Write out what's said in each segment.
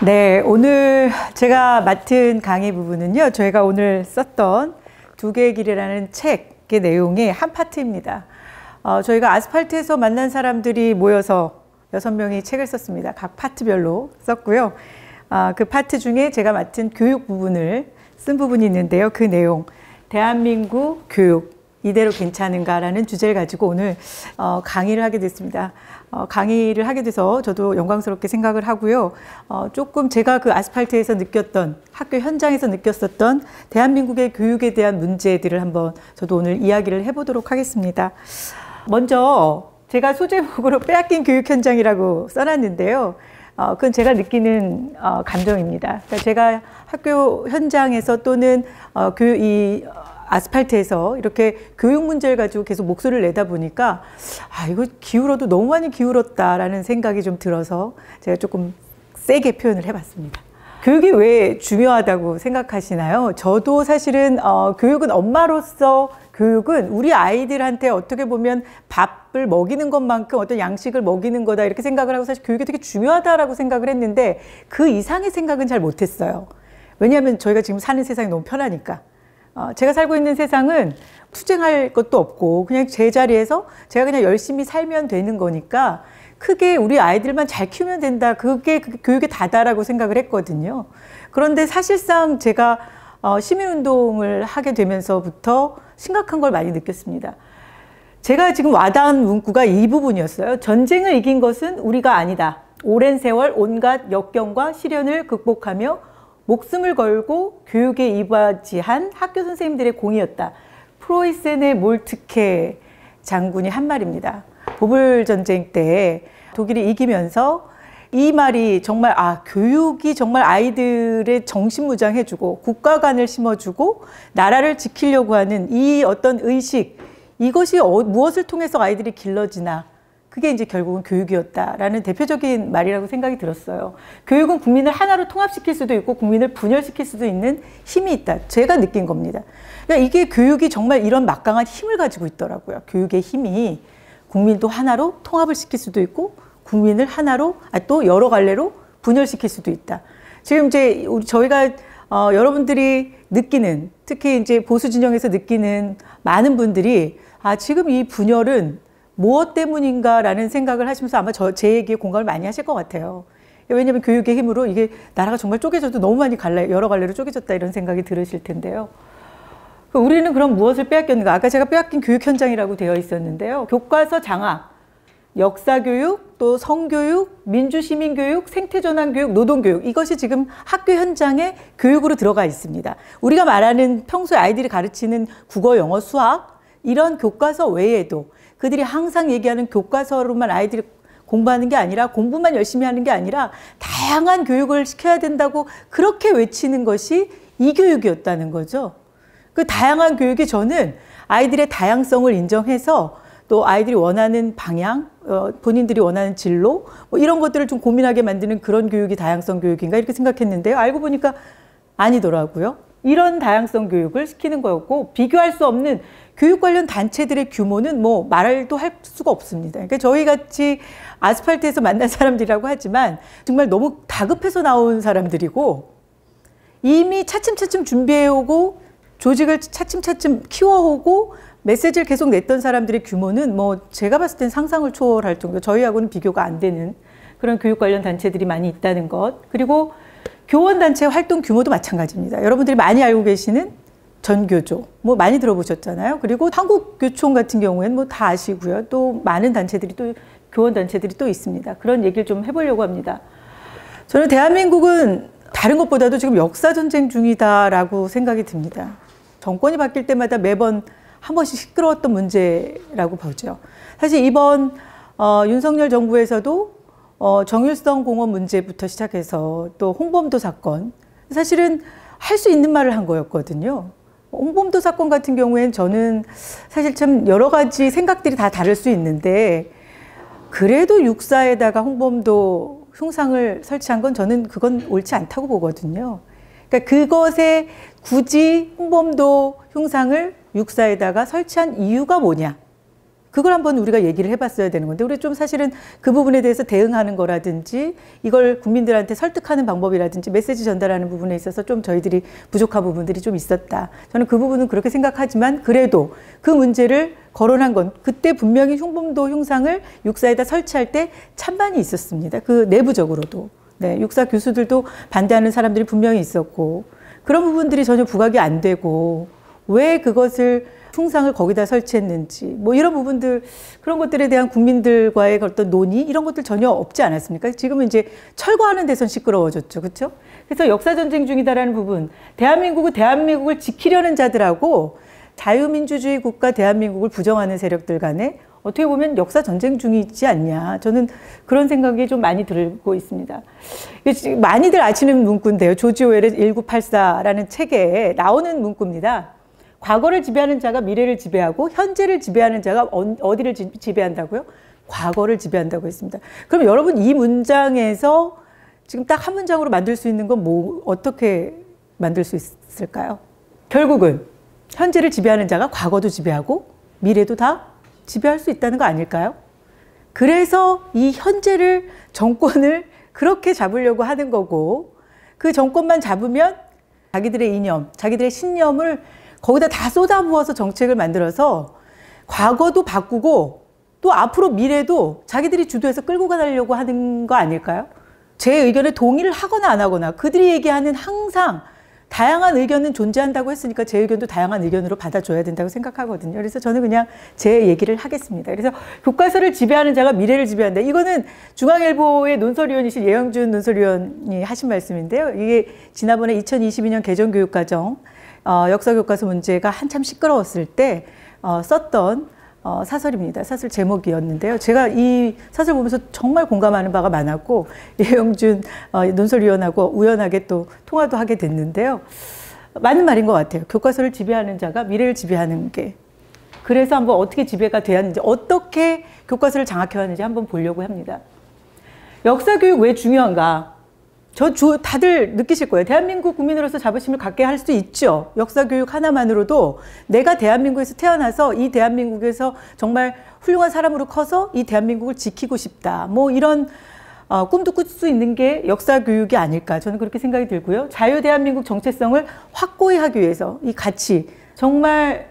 네, 오늘 제가 맡은 강의 부분은요, 저희가 오늘 썼던 두 개의 길이라는 책의 내용의 한 파트입니다. 저희가 아스팔트에서 만난 사람들이 모여서 6명이 책을 썼습니다. 각 파트별로 썼고요. 그 파트 중에 제가 맡은 교육 부분을 쓴 부분이 있는데요. 그 내용, 대한민국 교육 이대로 괜찮은가라는 주제를 가지고 오늘 강의를 하게 됐습니다. 강의를 하게 돼서 저도 영광스럽게 생각을 하고요. 조금 제가 그 아스팔트에서 느꼈던, 학교 현장에서 느꼈었던 대한민국의 교육에 대한 문제들을 한번 저도 오늘 이야기를 해보도록 하겠습니다. 먼저 제가 소제목으로 빼앗긴 교육 현장이라고 써놨는데요. 그건 제가 느끼는 감정입니다. 그러니까 제가 학교 현장에서 또는 아스팔트에서 이렇게 교육 문제를 가지고 계속 목소리를 내다 보니까 이거 기울어도 너무 많이 기울었다라는 생각이 좀 들어서 제가 조금 세게 표현을 해봤습니다. 교육이 왜 중요하다고 생각하시나요? 저도 사실은 교육은 엄마로서 교육은 우리 아이들한테 어떻게 보면 밥을 먹이는 것만큼 어떤 양식을 먹이는 거다 이렇게 생각을 하고 사실 교육이 되게 중요하다라고 생각을 했는데 그 이상의 생각은 잘 못했어요. 왜냐하면 저희가 지금 사는 세상이 너무 편하니까. 제가 살고 있는 세상은 투쟁할 것도 없고 그냥 제 자리에서 제가 그냥 열심히 살면 되는 거니까 크게 우리 아이들만 잘 키우면 된다. 그게 교육의 다다라고 생각을 했거든요. 그런데 사실상 제가 시민운동을 하게 되면서부터 심각한 걸 많이 느꼈습니다. 제가 지금 와닿은 문구가 이 부분이었어요. 전쟁을 이긴 것은 우리가 아니다. 오랜 세월 온갖 역경과 시련을 극복하며 목숨을 걸고 교육에 이바지한 학교 선생님들의 공이었다. 프로이센의 몰트케 장군이 한 말입니다. 보불전쟁 때 독일이 이기면서 이 말이 정말 교육이 정말 아이들의 정신무장해주고 국가관을 심어주고 나라를 지키려고 하는 이 어떤 의식, 이것이 무엇을 통해서 아이들이 길러지나, 그게 이제 결국은 교육이었다라는 대표적인 말이라고 생각이 들었어요. 교육은 국민을 하나로 통합시킬 수도 있고 국민을 분열시킬 수도 있는 힘이 있다. 제가 느낀 겁니다. 그러니까 이게 교육이 정말 이런 막강한 힘을 가지고 있더라고요. 교육의 힘이 국민도 하나로 통합을 시킬 수도 있고 국민을 하나로 또 여러 갈래로 분열시킬 수도 있다. 지금 이제 저희가 여러분들이 느끼는, 특히 이제 보수 진영에서 느끼는 많은 분들이 지금 이 분열은 무엇 때문인가라는 생각을 하시면서 아마 제 얘기에 공감을 많이 하실 것 같아요. 왜냐하면 교육의 힘으로 이게 나라가 정말 쪼개져도 너무 많이 여러 갈래로 쪼개졌다 이런 생각이 들으실 텐데요. 우리는 그럼 무엇을 빼앗겼는가? 아까 제가 빼앗긴 교육 현장이라고 되어 있었는데요. 교과서 장악, 역사교육, 또 성교육, 민주시민교육, 생태전환교육, 노동교육, 이것이 지금 학교 현장의 교육으로 들어가 있습니다. 우리가 말하는 평소에 아이들이 가르치는 국어, 영어, 수학 이런 교과서 외에도 그들이 항상 얘기하는 교과서로만 아이들이 공부하는 게 아니라 공부만 열심히 하는 게 아니라 다양한 교육을 시켜야 된다고 그렇게 외치는 것이 이 교육이었다는 거죠. 그 다양한 교육이 저는 아이들의 다양성을 인정해서 또 아이들이 원하는 방향, 본인들이 원하는 진로 이런 것들을 좀 고민하게 만드는 그런 교육이 다양성 교육인가 이렇게 생각했는데요. 알고 보니까 아니더라고요. 이런 다양성 교육을 시키는 거였고 비교할 수 없는 교육 관련 단체들의 규모는 말도 할 수가 없습니다. 그러니까 저희 같이 아스팔트에서 만난 사람들이라고 하지만 정말 너무 다급해서 나온 사람들이고 이미 차츰차츰 준비해오고 조직을 차츰차츰 키워오고 메시지를 계속 냈던 사람들의 규모는 제가 봤을 땐 상상을 초월할 정도, 저희하고는 비교가 안 되는 그런 교육 관련 단체들이 많이 있다는 것. 그리고 교원단체 활동 규모도 마찬가지입니다. 여러분들이 많이 알고 계시는 전교조, 많이 들어보셨잖아요. 그리고 한국교총 같은 경우에는 다 아시고요. 또 많은 단체들이 또 교원단체들이 또 있습니다. 그런 얘기를 좀 해보려고 합니다. 저는 대한민국은 다른 것보다도 지금 역사전쟁 중이다라고 생각이 듭니다. 정권이 바뀔 때마다 매번 한 번씩 시끄러웠던 문제라고 보죠. 사실 이번 윤석열 정부에서도 정일성 공원 문제부터 시작해서 또 홍범도 사건, 사실은 할 수 있는 말을 한 거였거든요. 홍범도 사건 같은 경우에는 저는 사실 참 여러 가지 생각들이 다 다를 수 있는데 그래도 육사에다가 홍범도 흉상을 설치한 건 저는 그건 옳지 않다고 보거든요. 그러니까 그것에 굳이 홍범도 흉상을 육사에다가 설치한 이유가 뭐냐? 그걸 한번 우리가 얘기를 해봤어야 되는 건데 우리 좀 사실은 그 부분에 대해서 대응하는 거라든지 이걸 국민들한테 설득하는 방법이라든지 메시지 전달하는 부분에 있어서 좀 저희들이 부족한 부분들이 좀 있었다. 저는 그 부분은 그렇게 생각하지만 그래도 그 문제를 거론한 건 그때 분명히 흉범도 흉상을 육사에다 설치할 때 찬반이 있었습니다. 그 내부적으로도. 네, 육사 교수들도 반대하는 사람들이 분명히 있었고 그런 부분들이 전혀 부각이 안 되고 왜 그것을 흉상을 거기다 설치했는지 뭐 이런 부분들 그런 것들에 대한 국민들과의 어떤 논의 이런 것들 전혀 없지 않았습니까? 지금은 이제 철거하는 데선 시끄러워졌죠. 그렇죠? 그래서 역사전쟁 중이다라는 부분 대한민국은 대한민국을 지키려는 자들하고 자유민주주의 국가 대한민국을 부정하는 세력들 간에 어떻게 보면 역사전쟁 중이지 않냐. 저는 그런 생각이 좀 많이 들고 있습니다. 많이들 아시는 문구인데요. 조지 오웰의 1984라는 책에 나오는 문구입니다. 과거를 지배하는 자가 미래를 지배하고 현재를 지배하는 자가 어디를 지배한다고요? 과거를 지배한다고 했습니다. 그럼 여러분 이 문장에서 지금 딱 한 문장으로 만들 수 있는 건 뭐 어떻게 만들 수 있을까요? 결국은 현재를 지배하는 자가 과거도 지배하고 미래도 다 지배할 수 있다는 거 아닐까요? 그래서 이 현재를 정권을 그렇게 잡으려고 하는 거고 그 정권만 잡으면 자기들의 이념, 자기들의 신념을 거기다 다 쏟아부어서 정책을 만들어서 과거도 바꾸고 또 앞으로 미래도 자기들이 주도해서 끌고 가려고 하는 거 아닐까요? 제 의견에 동의를 하거나 안 하거나 그들이 얘기하는 항상 다양한 의견은 존재한다고 했으니까 제 의견도 다양한 의견으로 받아줘야 된다고 생각하거든요. 그래서 저는 그냥 제 얘기를 하겠습니다. 그래서 교과서를 지배하는 자가 미래를 지배한다. 이거는 중앙일보의 논설위원이신 예영준 논설위원이 하신 말씀인데요. 이게 지난번에 2022년 개정교육과정 역사교과서 문제가 한참 시끄러웠을 때 썼던 사설입니다. 사설 제목이었는데요. 제가 이 사설 보면서 정말 공감하는 바가 많았고 예영준 논설위원하고 우연하게 또 통화도 하게 됐는데요. 맞는 말인 것 같아요. 교과서를 지배하는 자가 미래를 지배하는 게. 그래서 한번 어떻게 지배가 되었는지 어떻게 교과서를 장악해왔는지 한번 보려고 합니다. 역사교육 왜 중요한가? 다들 느끼실 거예요. 대한민국 국민으로서 자부심을 갖게 할 수 있죠. 역사교육 하나만으로도 내가 대한민국에서 태어나서 이 대한민국에서 정말 훌륭한 사람으로 커서 이 대한민국을 지키고 싶다. 뭐 이런 꿈도 꿀 수 있는 게 역사교육이 아닐까. 저는 그렇게 생각이 들고요. 자유대한민국 정체성을 확고히 하기 위해서 이 가치, 정말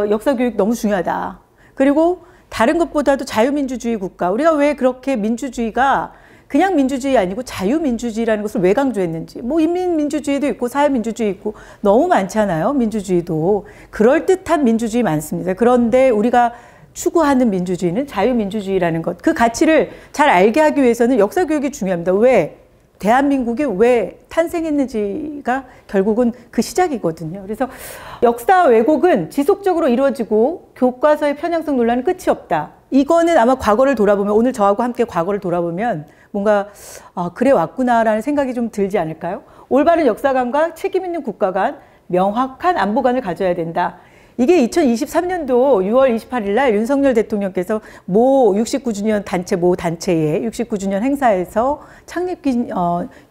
역사교육 너무 중요하다. 그리고 다른 것보다도 자유민주주의 국가. 우리가 왜 그렇게 민주주의가 그냥 민주주의 아니고 자유민주주의라는 것을 왜 강조했는지. 뭐 인민민주주의도 있고 사회민주주의 있고 너무 많잖아요. 민주주의도. 그럴듯한 민주주의 많습니다. 그런데 우리가 추구하는 민주주의는 자유민주주의라는 것. 그 가치를 잘 알게 하기 위해서는 역사교육이 중요합니다. 왜? 대한민국이 왜 탄생했는지가 결국은 그 시작이거든요. 그래서 역사 왜곡은 지속적으로 이루어지고 교과서의 편향성 논란은 끝이 없다. 이거는 아마 과거를 돌아보면 오늘 저하고 함께 과거를 돌아보면 뭔가 그래 왔구나라는 생각이 좀 들지 않을까요? 올바른 역사관과 책임 있는 국가 간 명확한 안보관을 가져야 된다. 이게 2023년도 6월 28일 날 윤석열 대통령께서 모 69주년 단체, 모 단체의 69주년 행사에서 창립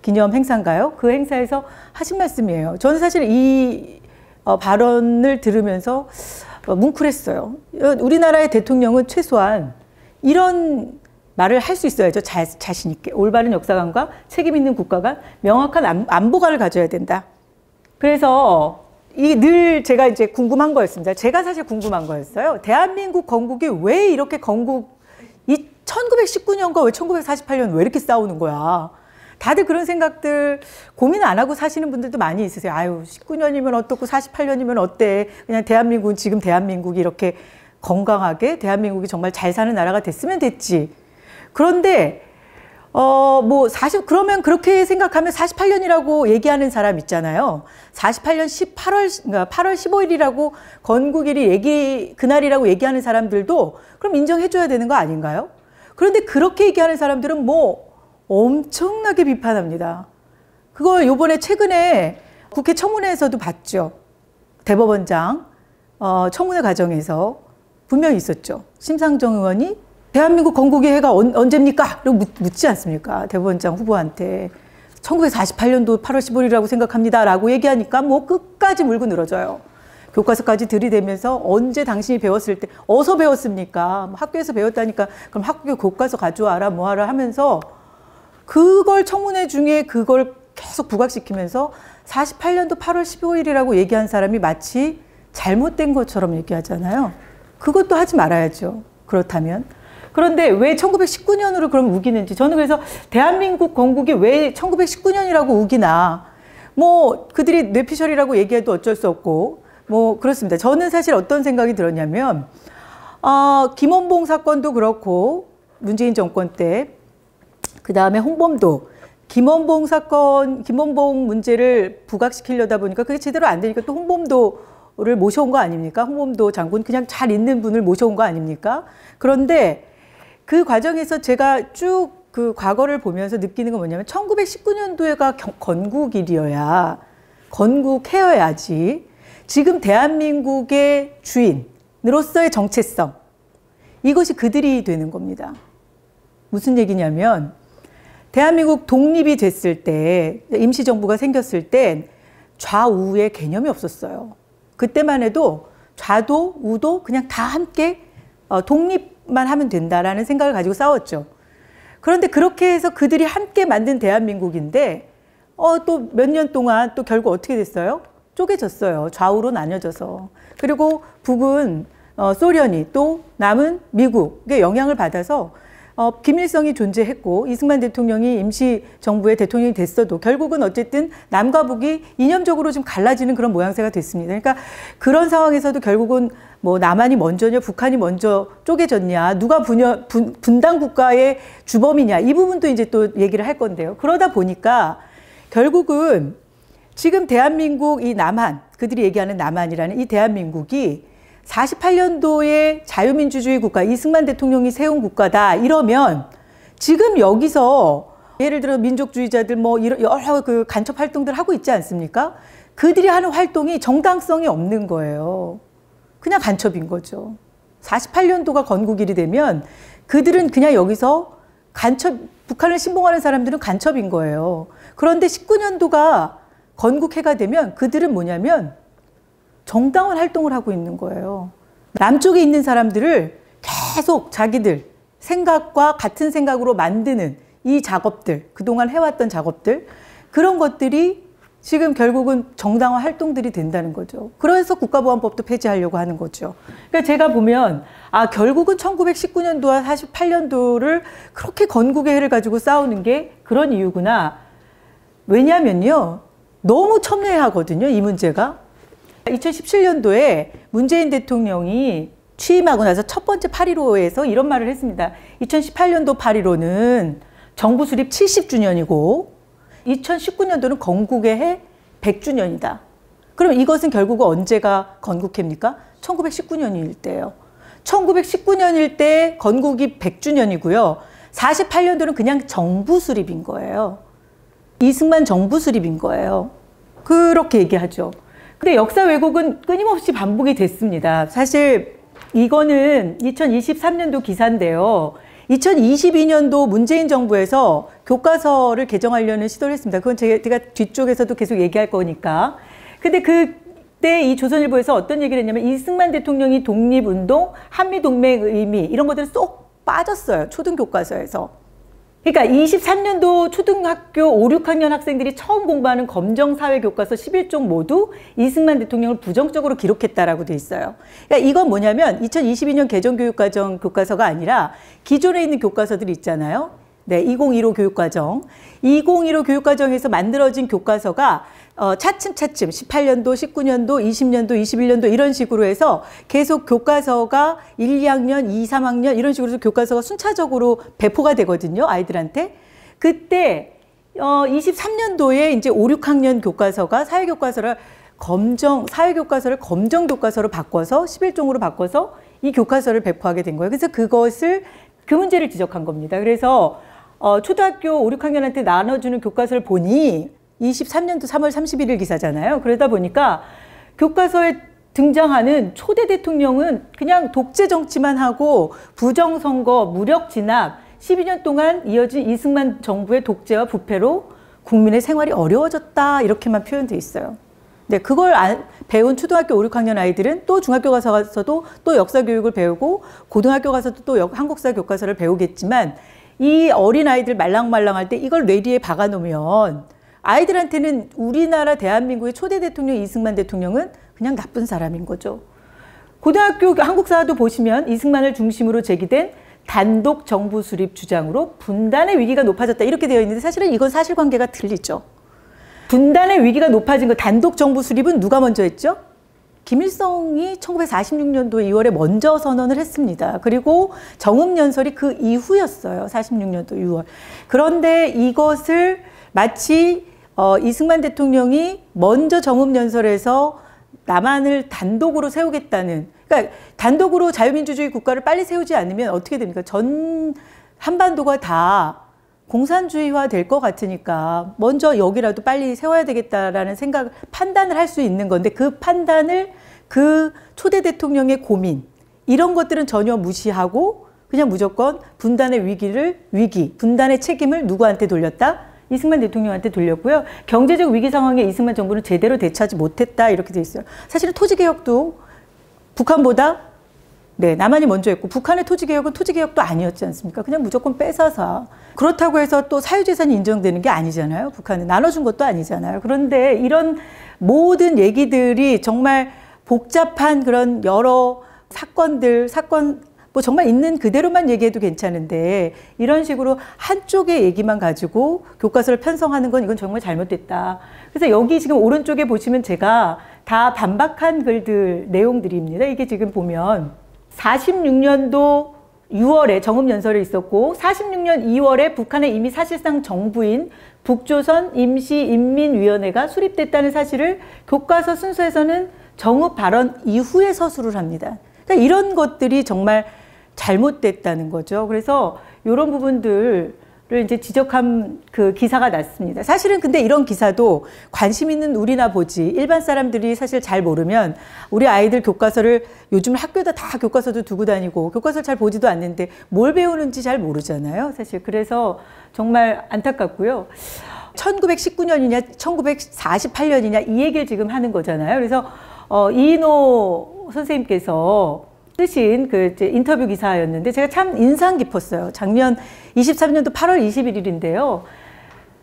기념 행사인가요? 그 행사에서 하신 말씀이에요. 저는 사실 이 발언을 들으면서 뭉클했어요. 우리나라의 대통령은 최소한 이런 말을 할 수 있어야죠. 자신 있게. 올바른 역사관과 책임 있는 국가 간 명확한 안보관을 가져야 된다. 그래서 늘 제가 이제 궁금한 거였습니다. 제가 사실 궁금한 거였어요. 대한민국 건국이 왜 이렇게 이 1919년과 왜 1948년 왜 이렇게 싸우는 거야? 다들 그런 생각들 고민 안 하고 사시는 분들도 많이 있으세요. 아유, 19년이면 어떻고 48년이면 어때? 그냥 대한민국은 지금 대한민국이 이렇게 건강하게 대한민국이 정말 잘 사는 나라가 됐으면 됐지. 그런데 그러면 그렇게 생각하면 48년이라고 얘기하는 사람 있잖아요. 48년 8월 15일이라고 건국일이 그날이라고 얘기하는 사람들도 그럼 인정해줘야 되는 거 아닌가요? 그런데 그렇게 얘기하는 사람들은 뭐 엄청나게 비판합니다. 그걸 요번에 최근에 국회 청문회에서도 봤죠. 대법원장 청문회 과정에서 분명히 있었죠. 심상정 의원이 대한민국 건국의 해가 언제입니까? 라고 묻지 않습니까? 대법원장 후보한테 1948년도 8월 15일이라고 생각합니다. 라고 얘기하니까 뭐 끝까지 물고 늘어져요. 교과서까지 들이대면서 언제 당신이 배웠을 때 어디서 배웠습니까? 학교에서 배웠다니까 그럼 학교 교과서 가져와라 뭐하라 하면서 그걸 청문회 중에 그걸 계속 부각시키면서 48년도 8월 15일이라고 얘기한 사람이 마치 잘못된 것처럼 얘기하잖아요. 그것도 하지 말아야죠. 그렇다면. 그런데 왜 1919년으로 그럼 우기는지 저는 그래서 대한민국 건국이 왜 1919년이라고 우기나 뭐 그들이 뇌피셜이라고 얘기해도 어쩔 수 없고 뭐 그렇습니다. 저는 사실 어떤 생각이 들었냐면 김원봉 사건도 그렇고 문재인 정권 때 그 다음에 홍범도 김원봉 사건 김원봉 문제를 부각시키려다 보니까 그게 제대로 안 되니까 또 홍범도를 모셔온 거 아닙니까? 홍범도 장군 그냥 잘 있는 분을 모셔온 거 아닙니까? 그런데 그 과정에서 제가 쭉 그 과거를 보면서 느끼는 건 뭐냐면 1919년도에가 건국일이어야 건국해야지 지금 대한민국의 주인으로서의 정체성 이것이 그들이 되는 겁니다. 무슨 얘기냐면 대한민국 독립이 됐을 때 임시정부가 생겼을 땐 좌우의 개념이 없었어요. 그때만 해도 좌도 우도 그냥 다 함께 독립만 하면 된다라는 생각을 가지고 싸웠죠. 그런데 그렇게 해서 그들이 함께 만든 대한민국인데 또 몇 년 동안 또 결국 어떻게 됐어요? 쪼개졌어요. 좌우로 나뉘어져서. 그리고 북은 소련이 또 남은 미국의 영향을 받아서 김일성이 존재했고 이승만 대통령이 임시정부의 대통령이 됐어도 결국은 어쨌든 남과 북이 이념적으로 좀 갈라지는 그런 모양새가 됐습니다. 그러니까 그런 상황에서도 결국은 뭐 남한이 먼저냐 북한이 먼저 쪼개졌냐 누가 분단 국가의 주범이냐 이 부분도 이제 또 얘기를 할 건데요. 그러다 보니까 결국은 지금 대한민국 이 남한 그들이 얘기하는 남한이라는 이 대한민국이 48년도에 자유민주주의 국가 이승만 대통령이 세운 국가다 이러면 지금 여기서 예를 들어 민족주의자들 뭐 여러 그 간첩 활동들 하고 있지 않습니까? 그들이 하는 활동이 정당성이 없는 거예요. 그냥 간첩인 거죠. 48년도가 건국일이 되면 그들은 그냥 여기서 간첩 북한을 신봉하는 사람들은 간첩인 거예요. 그런데 19년도가 건국해가 되면 그들은 뭐냐면 정당한 활동을 하고 있는 거예요. 남쪽에 있는 사람들을 계속 자기들 생각과 같은 생각으로 만드는 이 작업들, 그동안 해왔던 작업들, 그런 것들이 지금 결국은 정당화 활동들이 된다는 거죠. 그래서 국가보안법도 폐지하려고 하는 거죠. 그러니까 제가 보면 결국은 1919년도와 48년도를 그렇게 건국의 해를 가지고 싸우는 게 그런 이유구나. 왜냐면요. 너무 첨예하거든요. 이 문제가. 2017년도에 문재인 대통령이 취임하고 나서 첫 번째 8.15에서 이런 말을 했습니다. 2018년도 8.15는 정부 수립 70주년이고 2019년도는 건국의 해 100주년이다. 그럼 이것은 결국은 언제가 건국해입니까? 1919년일 때예요. 1919년일 때 건국이 100주년이고요. 48년도는 그냥 정부 수립인 거예요. 이승만 정부 수립인 거예요. 그렇게 얘기하죠. 근데 역사 왜곡은 끊임없이 반복이 됐습니다. 사실 이거는 2023년도 기사인데요. 2022년도 문재인 정부에서 교과서를 개정하려는 시도를 했습니다. 그건 제가 뒤쪽에서도 계속 얘기할 거니까. 근데 그때 이 조선일보에서 어떤 얘기를 했냐면 이승만 대통령이 독립운동, 한미동맹의 의미 이런 것들은 쏙 빠졌어요. 초등교과서에서. 그러니까 23년도 초등학교 5, 6학년 학생들이 처음 공부하는 검정사회교과서 11종 모두 이승만 대통령을 부정적으로 기록했다라고 돼 있어요. 그러니까 이건 뭐냐면 2022년 개정교육과정 교과서가 아니라 기존에 있는 교과서들이 있잖아요. 네, 2015 교육과정. 2015 교육과정에서 만들어진 교과서가 차츰차츰 18년도, 19년도, 20년도, 21년도 이런 식으로 해서 계속 교과서가 1, 2학년, 2, 3학년 이런 식으로 해서 교과서가 순차적으로 배포가 되거든요. 아이들한테. 그때 23년도에 이제 5, 6학년 교과서가 사회교과서를 사회교과서를 검정교과서로 바꿔서 11종으로 바꿔서 이 교과서를 배포하게 된 거예요. 그래서 그 문제를 지적한 겁니다. 그래서 초등학교 5, 6학년한테 나눠주는 교과서를 보니 23년도 3월 31일 기사잖아요. 그러다 보니까 교과서에 등장하는 초대 대통령은 그냥 독재 정치만 하고 부정선거, 무력 진압, 12년 동안 이어진 이승만 정부의 독재와 부패로 국민의 생활이 어려워졌다 이렇게만 표현돼 있어요. 네, 그걸 배운 초등학교 5, 6학년 아이들은 또 중학교 가서도 또 역사 교육을 배우고 고등학교 가서도 또 한국사 교과서를 배우겠지만 이 어린 아이들 말랑말랑할 때 이걸 뇌리에 박아놓으면 아이들한테는 우리나라 대한민국의 초대 대통령 이승만 대통령은 그냥 나쁜 사람인 거죠. 고등학교 한국사도 보시면 이승만을 중심으로 제기된 단독 정부 수립 주장으로 분단의 위기가 높아졌다 이렇게 되어 있는데 사실은 이건 사실관계가 틀리죠. 분단의 위기가 높아진 거 단독 정부 수립은 누가 먼저 했죠? 김일성이 1946년도 2월에 먼저 선언을 했습니다. 그리고 정읍연설이 그 이후였어요. 46년도 6월. 그런데 이것을 마치 이승만 대통령이 먼저 정읍연설에서 남한을 단독으로 세우겠다는, 그러니까 단독으로 자유민주주의 국가를 빨리 세우지 않으면 어떻게 됩니까? 전 한반도가 다 공산주의화 될 것 같으니까 먼저 여기라도 빨리 세워야 되겠다라는 생각, 판단을 할 수 있는 건데 그 판단을 그 초대 대통령의 고민, 이런 것들은 전혀 무시하고 그냥 무조건 분단의 분단의 책임을 누구한테 돌렸다? 이승만 대통령한테 돌렸고요. 경제적 위기 상황에 이승만 정부는 제대로 대처하지 못했다 이렇게 돼 있어요. 사실은 토지개혁도 북한보다 남한이 먼저 했고 북한의 토지개혁은 토지개혁도 아니었지 않습니까? 그냥 무조건 뺏어서. 그렇다고 해서 또 사유재산이 인정되는 게 아니잖아요. 북한은 나눠준 것도 아니잖아요. 그런데 이런 모든 얘기들이 정말 복잡한 그런 여러 사건 뭐 정말 있는 그대로만 얘기해도 괜찮은데 이런 식으로 한쪽의 얘기만 가지고 교과서를 편성하는 건 이건 정말 잘못됐다. 그래서 여기 지금 오른쪽에 보시면 제가 다 반박한 글들 내용들입니다. 이게 지금 보면 46년도 6월에 정읍연설이 있었고 46년 2월에 북한에 이미 사실상 정부인 북조선 임시인민위원회가 수립됐다는 사실을 교과서 순서에서는 정읍 발언 이후에 서술을 합니다. 그러니까 이런 것들이 정말 잘못됐다는 거죠. 그래서 이런 부분들을 이제 지적한 그 기사가 났습니다. 사실은 근데 이런 기사도 관심 있는 우리나 보지 일반 사람들이 사실 잘 모르면 우리 아이들 교과서를 요즘 학교에다 다 교과서도 두고 다니고 교과서를 잘 보지도 않는데 뭘 배우는지 잘 모르잖아요. 사실 그래서 정말 안타깝고요. 1919년이냐 1948년이냐 이 얘기를 지금 하는 거잖아요. 그래서 이인호 선생님께서 쓰신 그 인터뷰 기사였는데 제가 참 인상 깊었어요. 작년 23년도 8월 21일인데요.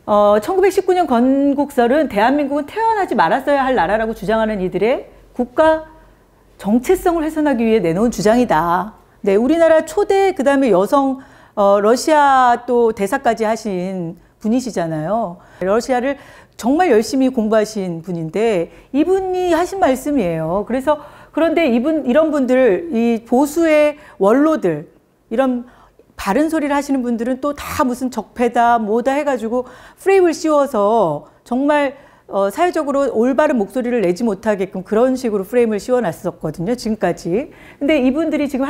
1919년 건국설은 대한민국은 태어나지 말았어야 할 나라라고 주장하는 이들의 국가 정체성을 훼손하기 위해 내놓은 주장이다. 네, 우리나라 초대 그다음에 여성 러시아 또 대사까지 하신 분이시잖아요. 러시아를 정말 열심히 공부하신 분인데 이분이 하신 말씀이에요. 그런데 이런 분들, 이 보수의 원로들, 이런 바른 소리를 하시는 분들은 또 다 무슨 적폐다, 뭐다 해가지고 프레임을 씌워서 정말 사회적으로 올바른 목소리를 내지 못하게끔 그런 식으로 프레임을 씌워놨었거든요, 지금까지. 근데 이분들이 지금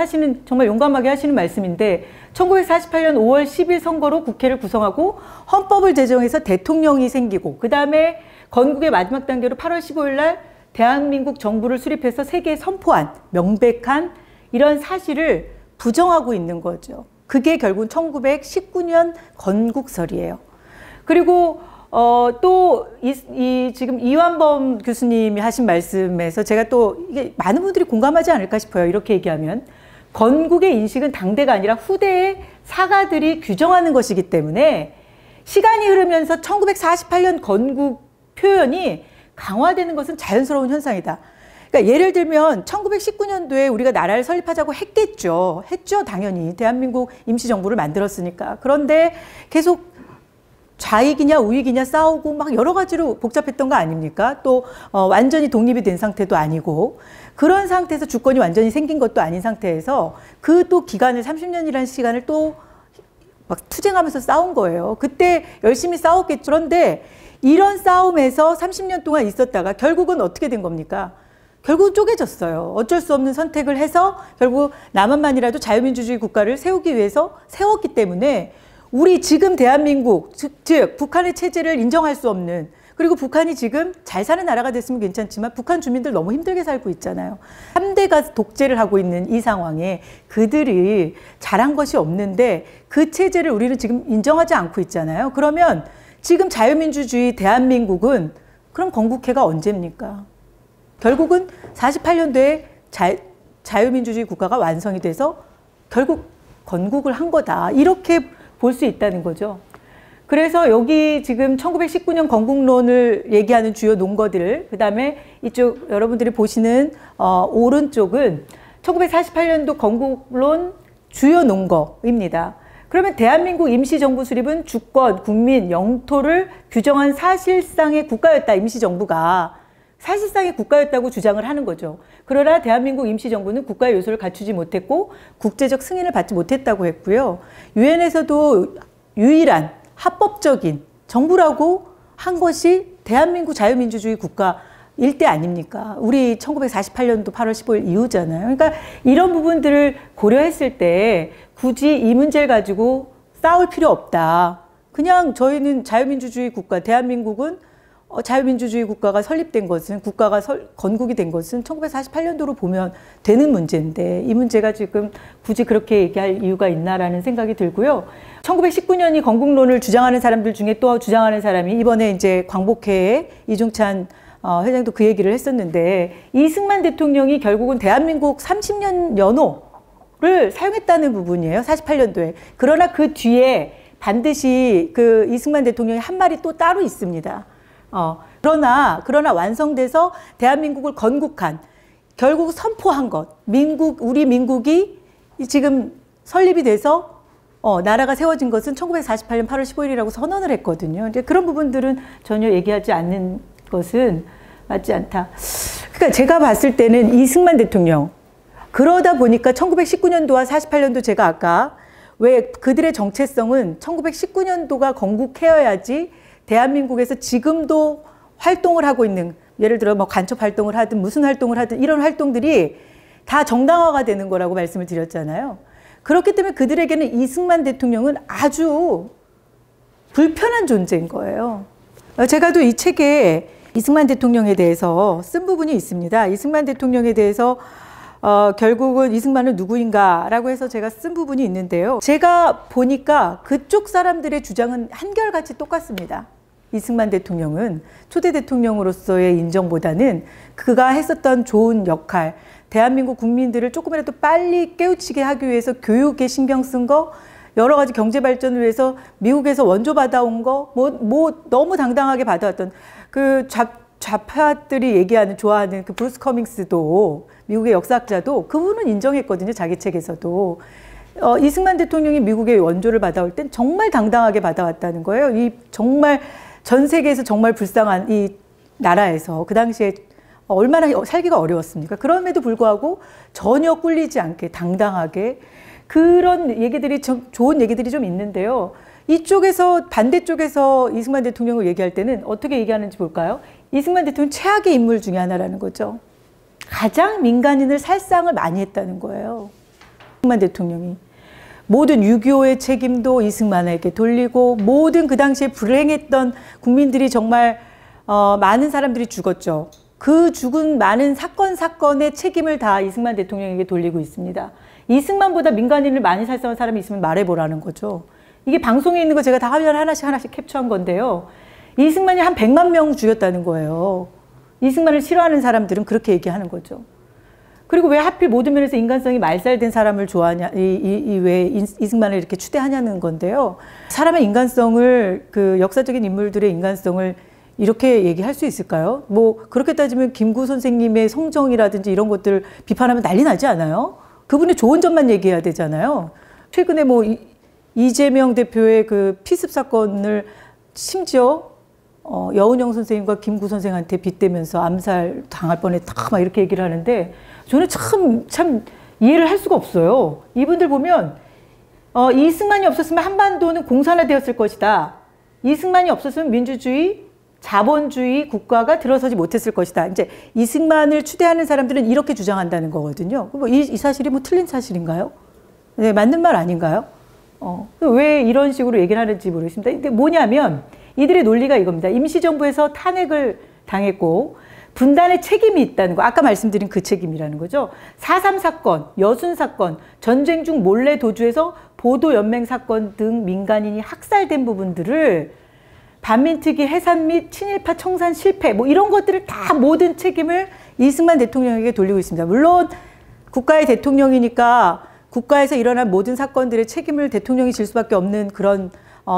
정말 용감하게 하시는 말씀인데, 1948년 5월 10일 선거로 국회를 구성하고 헌법을 제정해서 대통령이 생기고, 그 다음에 건국의 마지막 단계로 8월 15일 날 대한민국 정부를 수립해서 세계에 선포한 명백한 이런 사실을 부정하고 있는 거죠. 그게 결국 1919년 건국설이에요. 그리고 또 지금 이완범 교수님이 하신 말씀에서 제가 또 이게 많은 분들이 공감하지 않을까 싶어요. 이렇게 얘기하면 건국의 인식은 당대가 아니라 후대의 사가들이 규정하는 것이기 때문에 시간이 흐르면서 1948년 건국 표현이 강화되는 것은 자연스러운 현상이다. 그러니까 예를 들면 1919년도에 우리가 나라를 설립하자고 했죠, 당연히. 대한민국 임시정부를 만들었으니까. 그런데 계속 좌익이냐 우익이냐 싸우고 막 여러 가지로 복잡했던 거 아닙니까? 또 완전히 독립이 된 상태도 아니고 그런 상태에서 주권이 완전히 생긴 것도 아닌 상태에서 그 또 기간을 30년이라는 시간을 또 막 투쟁하면서 싸운 거예요. 그때 열심히 싸웠겠죠. 그런데 이런 싸움에서 30년 동안 있었다가 결국은 어떻게 된 겁니까? 결국은 쪼개졌어요. 어쩔 수 없는 선택을 해서 결국 남한만이라도 자유민주주의 국가를 세우기 위해서 세웠기 때문에 우리 지금 대한민국, 즉 북한의 체제를 인정할 수 없는, 그리고 북한이 지금 잘 사는 나라가 됐으면 괜찮지만 북한 주민들 너무 힘들게 살고 있잖아요. 3대가 독재를 하고 있는 이 상황에 그들이 잘한 것이 없는데 그 체제를 우리는 지금 인정하지 않고 있잖아요. 그러면 지금 자유민주주의 대한민국은 그럼 건국해가 언제입니까? 결국은 48년도에 자유민주주의 국가가 완성이 돼서 결국 건국을 한 거다. 이렇게 볼 수 있다는 거죠. 그래서 여기 지금 1919년 건국론을 얘기하는 주요 논거들, 그 다음에 이쪽 여러분들이 보시는 오른쪽은 1948년도 건국론 주요 논거입니다. 그러면 대한민국 임시정부 수립은 주권, 국민, 영토를 규정한 사실상의 국가였다. 임시정부가. 사실상의 국가였다고 주장을 하는 거죠. 그러나 대한민국 임시정부는 국가의 요소를 갖추지 못했고 국제적 승인을 받지 못했다고 했고요. 유엔에서도 유일한 합법적인 정부라고 한 것이 대한민국 자유민주주의 국가일 때 아닙니까? 우리 1948년도 8월 15일 이후잖아요. 그러니까 이런 부분들을 고려했을 때 굳이 이 문제를 가지고 싸울 필요 없다. 그냥 저희는 자유민주주의 국가, 대한민국은 자유민주주의 국가가 설립된 것은, 국가가 건국이 된 것은 1948년도로 보면 되는 문제인데 이 문제가 지금 굳이 그렇게 얘기할 이유가 있나라는 생각이 들고요. 1919년이 건국론을 주장하는 사람들 중에 또 주장하는 사람이 이번에 이제 광복회의 이중찬 회장도 그 얘기를 했었는데, 이승만 대통령이 결국은 대한민국 30년 연호를 사용했다는 부분이에요. 48년도에. 그러나 그 뒤에 반드시 그 이승만 대통령이 한 말이 또 따로 있습니다. 그러나 완성돼서 대한민국을 건국한, 결국 선포한 것, 우리 민국이 지금 설립이 돼서 나라가 세워진 것은 1948년 8월 15일이라고 선언을 했거든요. 근데 그런 부분들은 전혀 얘기하지 않는 것은 맞지 않다. 그러니까 제가 봤을 때는 이승만 대통령, 그러다 보니까 1919년도와 48년도 제가 아까 왜 그들의 정체성은 1919년도가 건국해야지 대한민국에서 지금도 활동을 하고 있는, 예를 들어 뭐 간첩 활동을 하든 무슨 활동을 하든 이런 활동들이 다 정당화가 되는 거라고 말씀을 드렸잖아요. 그렇기 때문에 그들에게는 이승만 대통령은 아주 불편한 존재인 거예요. 제가 또 이 책에 이승만 대통령에 대해서 쓴 부분이 있습니다. 이승만 대통령에 대해서 결국은 이승만은 누구인가라고 해서 제가 쓴 부분이 있는데요. 제가 보니까 그쪽 사람들의 주장은 한결같이 똑같습니다. 이승만 대통령은 초대 대통령으로서의 인정보다는 그가 했었던 좋은 역할, 대한민국 국민들을 조금이라도 빨리 깨우치게 하기 위해서 교육에 신경 쓴 거, 여러 가지 경제 발전을 위해서 미국에서 원조 받아온 거, 너무 당당하게 받아왔던 그 좌파들이 좋아하는 그 브루스 커밍스도, 미국의 역사학자도 그분은 인정했거든요. 자기 책에서도. 이승만 대통령이 미국의 원조를 받아올 땐 정말 당당하게 받아왔다는 거예요. 정말 전 세계에서 정말 불쌍한 이 나라에서 그 당시에 얼마나 살기가 어려웠습니까? 그럼에도 불구하고 전혀 꿀리지 않게 당당하게, 그런 얘기들이 좋은 얘기들이 좀 있는데요. 이쪽에서, 반대쪽에서 이승만 대통령을 얘기할 때는 어떻게 얘기하는지 볼까요? 이승만 대통령 최악의 인물 중에 하나라는 거죠. 가장 민간인을 살상을 많이 했다는 거예요. 이승만 대통령이. 모든 6.25의 책임도 이승만에게 돌리고, 모든 그 당시에 불행했던 국민들이 정말 많은 사람들이 죽었죠. 그 죽은 많은 사건의 책임을 다 이승만 대통령에게 돌리고 있습니다. 이승만보다 민간인을 많이 살상한 사람이 있으면 말해보라는 거죠. 이게 방송에 있는 거 제가 다 화면 하나씩 캡처한 건데요. 이승만이 한 100만 명 죽였다는 거예요. 이승만을 싫어하는 사람들은 그렇게 얘기하는 거죠. 그리고 왜 하필 모든 면에서 인간성이 말살된 사람을 좋아하냐, 왜 이승만을 이렇게 추대하냐는 건데요. 사람의 인간성을, 그 역사적인 인물들의 인간성을 이렇게 얘기할 수 있을까요? 그렇게 따지면 김구 선생님의 성정이라든지 이런 것들 비판하면 난리 나지 않아요? 그분의 좋은 점만 얘기해야 되잖아요. 최근에 이재명 대표의 그 피습 사건을 심지어 여운형 선생님과 김구 선생한테 빗대면서 암살 당할 뻔했다 막 이렇게 얘기를 하는데, 저는 참 이해를 할 수가 없어요. 이분들 보면 이승만이 없었으면 한반도는 공산화되었을 것이다. 이승만이 없었으면 민주주의, 자본주의 국가가 들어서지 못했을 것이다. 이제 이승만을 추대하는 사람들은 이렇게 주장한다는 거거든요. 이 사실이 틀린 사실인가요? 네, 맞는 말 아닌가요? 왜 이런 식으로 얘기를 하는지 모르겠습니다. 근데 뭐냐면 이들의 논리가 이겁니다. 임시정부에서 탄핵을 당했고 분단의 책임이 있다는 거, 아까 말씀드린 그 책임이라는 거죠. 4.3 사건, 여순 사건, 전쟁 중 몰래 도주해서 보도연맹 사건 등 민간인이 학살된 부분들을 반민특위 해산 및 친일파 청산 실패 뭐 이런 것들을 다 모든 책임을 이승만 대통령에게 돌리고 있습니다. 물론 국가의 대통령이니까 국가에서 일어난 모든 사건들의 책임을 대통령이 질 수밖에 없는 그런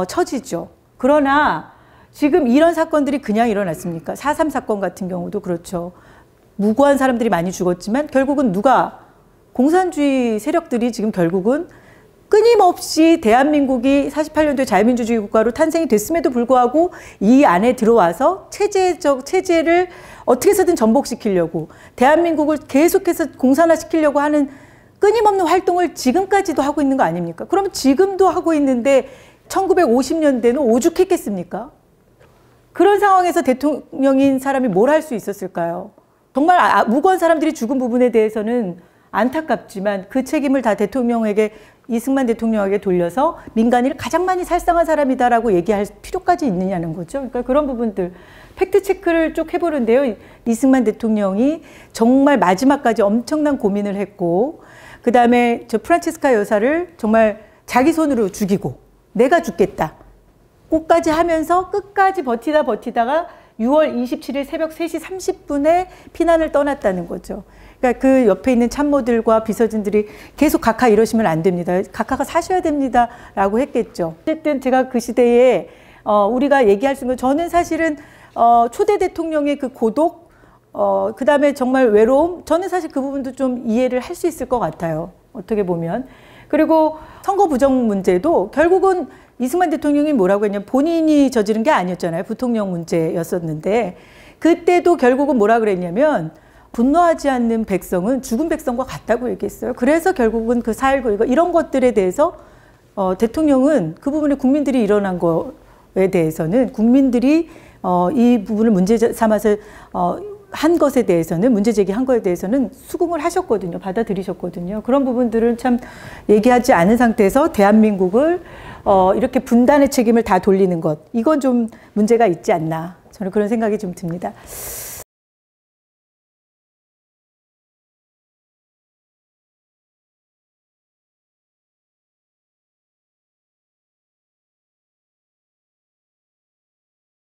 처지죠. 그러나 지금 이런 사건들이 그냥 일어났습니까? 4.3 사건 같은 경우도 그렇죠. 무고한 사람들이 많이 죽었지만 결국은 누가 공산주의 세력들이 지금 결국은 끊임없이 대한민국이 48년도에 자유민주주의 국가로 탄생이 됐음에도 불구하고 이 안에 들어와서 체제를 어떻게 해서든 전복시키려고 대한민국을 계속해서 공산화시키려고 하는 끊임없는 활동을 지금까지도 하고 있는 거 아닙니까? 그러면 지금도 하고 있는데 1950년대는 오죽했겠습니까? 그런 상황에서 대통령인 사람이 뭘 할 수 있었을까요? 정말 무고한 사람들이 죽은 부분에 대해서는 안타깝지만 그 책임을 다 대통령에게 이승만 대통령에게 돌려서 민간인을 가장 많이 살상한 사람이다라고 얘기할 필요까지 있느냐는 거죠. 그러니까 그런 부분들 팩트 체크를 쭉 해보는데요. 이승만 대통령이 정말 마지막까지 엄청난 고민을 했고 그 다음에 저 프란치스카 여사를 정말 자기 손으로 죽이고 내가 죽겠다 꼭까지 하면서 끝까지 버티다가 6월 27일 새벽 3시 30분에 피난을 떠났다는 거죠. 그러니까 그 옆에 있는 참모들과 비서진들이 계속 각하 이러시면 안 됩니다. 각하가 사셔야 됩니다. 라고 했겠죠. 어쨌든 제가 그 시대에 우리가 얘기할 수 있는 건 저는 사실은 초대 대통령의 그 고독 그 다음에 정말 외로움 저는 사실 그 부분도 좀 이해를 할 수 있을 것 같아요. 어떻게 보면. 그리고 선거 부정 문제도 결국은 이승만 대통령이 뭐라고 했냐면 본인이 저지른 게 아니었잖아요. 부통령 문제였었는데 그때도 결국은 뭐라 그랬냐면 분노하지 않는 백성은 죽은 백성과 같다고 얘기했어요. 그래서 결국은 그 4.19 이런 것들에 대해서 대통령은 그 부분에 국민들이 일어난 거에 대해서는 국민들이 이 부분을 문제 삼아서 한 것에 대해서는 문제 제기한 거에 대해서는 수긍을 하셨거든요. 받아들이셨거든요. 그런 부분들은 참 얘기하지 않은 상태에서 대한민국을 이렇게 분단의 책임을 다 돌리는 것 이건 좀 문제가 있지 않나 저는 그런 생각이 좀 듭니다.